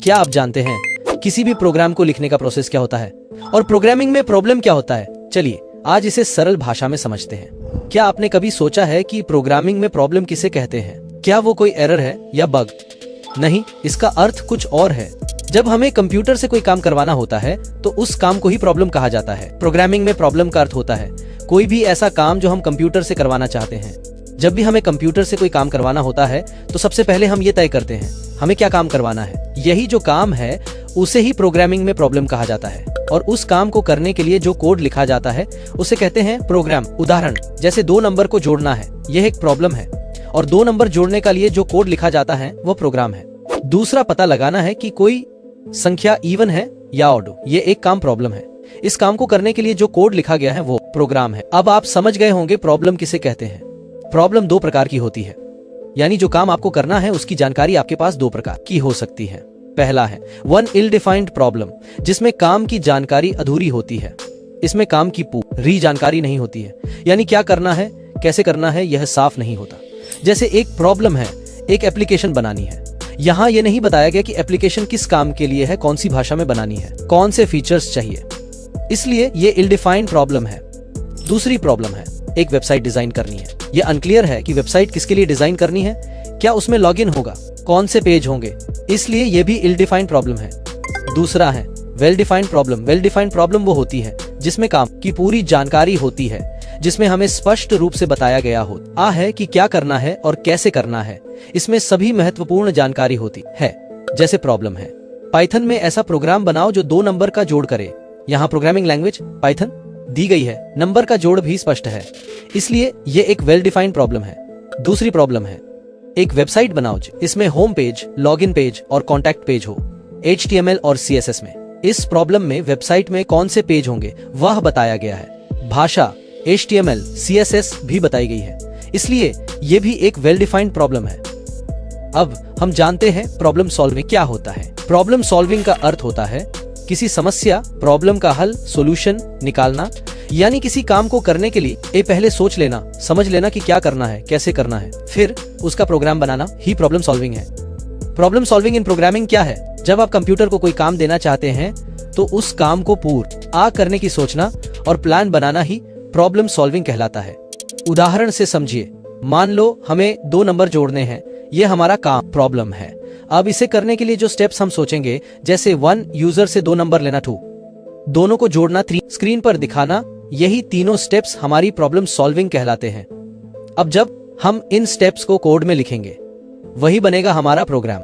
क्या आप जानते हैं किसी भी प्रोग्राम को लिखने का प्रोसेस क्या होता है और प्रोग्रामिंग में प्रॉब्लम क्या होता है? चलिए आज इसे सरल भाषा में समझते हैं। क्या आपने कभी सोचा है कि प्रोग्रामिंग में प्रॉब्लम किसे कहते हैं? क्या वो कोई एरर है या बग? नहीं, इसका अर्थ कुछ और है। जब हमें कंप्यूटर से कोई काम करवाना होता है तो उस काम को ही प्रॉब्लम कहा जाता है। प्रोग्रामिंग में प्रॉब्लम का अर्थ होता है कोई भी ऐसा काम जो हम कंप्यूटर से करवाना चाहते हैं। जब भी हमें कंप्यूटर से कोई काम करवाना होता है तो सबसे पहले हम ये तय करते हैं हमें क्या काम करवाना है। यही जो काम है उसे ही प्रोग्रामिंग में प्रॉब्लम कहा जाता है और उस काम को करने के लिए जो कोड लिखा जाता है उसे कहते हैं प्रोग्राम। उदाहरण जैसे 2 नंबर को जोड़ना है, यह एक प्रॉब्लम है और 2 नंबर जोड़ने के लिए जो कोड लिखा जाता है वो प्रोग्राम है। दूसरा पता लगाना है कि कोई संख्या इवन है या ऑड, ये एक काम प्रॉब्लम है। इस काम को करने के लिए जो कोड लिखा गया है वो प्रोग्राम है। अब आप समझ गए होंगे प्रॉब्लम किसे कहते हैं। प्रॉब्लम 2 प्रकार की होती है, यानी जो काम आपको करना है उसकी जानकारी आपके पास 2 प्रकार की हो सकती है। पहला है वन इल डिफाइंड प्रॉब्लम, जिसमें काम की जानकारी अधूरी होती है। इसमें काम की पूरी जानकारी नहीं होती है, यानी क्या करना है कैसे करना है यह साफ नहीं होता। जैसे एक प्रॉब्लम है, एक एप्लीकेशन बनानी है, यहाँ ये नहीं बताया गया कि एप्लीकेशन किस काम के लिए है, कौन सी भाषा में बनानी है, कौन से फीचर्स चाहिए, इसलिए ये इल डिफाइंड प्रॉब्लम है। दूसरी प्रॉब्लम है एक वेबसाइट डिजाइन करनी है, ये अनक्लियर है कि वेबसाइट किसके लिए डिजाइन करनी है, क्या उसमें लॉगिन होगा, कौन से पेज होंगे, इसलिए ये भी इल डिफाइंड प्रॉब्लम है। दूसरा है well defined problem. Well defined problem वो होती है जिसमें काम की पूरी जानकारी होती है, जिसमें हमें स्पष्ट रूप से बताया गया होता है कि क्या करना है और कैसे करना है। इसमें सभी महत्वपूर्ण जानकारी होती है। जैसे प्रॉब्लम है पाइथन में ऐसा प्रोग्राम बनाओ जो 2 नंबर का जोड़ करे। यहाँ प्रोग्रामिंग लैंग्वेज पाइथन दी गई है, नंबर का जोड़ भी स्पष्ट है, इसलिए ये एक वेल डिफाइंड प्रॉब्लम है। दूसरी प्रॉब्लम है एक वेबसाइट बनाओ इसमें होम पेज, लॉगिन पेज और कॉन्टैक्ट पेज हो HTML और CSS में। इस प्रॉब्लम में वेबसाइट में कौन से पेज होंगे वह बताया गया है। भाषा HTML CSS भी बताई गई है, इसलिए यह भी एक वेल डिफाइंड प्रॉब्लम है। अब हम जानते हैं प्रॉब्लम सॉल्विंग क्या होता है। प्रॉब्लम सॉल्विंग का अर्थ होता है किसी समस्या प्रॉब्लम का हल सोल्यूशन निकालना, यानी किसी काम को करने के लिए पहले सोच लेना, समझ लेना कि क्या करना है कैसे करना है, फिर उसका प्रोग्राम बनाना ही प्रॉब्लम सॉल्विंग है। प्रॉब्लम सॉल्विंग इन प्रोग्रामिंग क्या है? जब आप कंप्यूटर को कोई काम देना चाहते हैं तो उस काम को पूरा करने की सोचना और प्लान बनाना ही प्रॉब्लम सॉल्विंग कहलाता है। उदाहरण से समझिए, मान लो हमें 2 नंबर जोड़ने हैं, ये हमारा काम प्रॉब्लम है। अब इसे करने के लिए जो स्टेप्स हम सोचेंगे, जैसे 1 यूजर से 2 नंबर लेना, 2 दोनों को जोड़ना, 3 स्क्रीन पर दिखाना, यही तीनों स्टेप्स हमारी प्रॉब्लम सॉल्विंग कहलाते हैं। अब जब हम इन स्टेप्स को कोड में लिखेंगे वही बनेगा हमारा प्रोग्राम।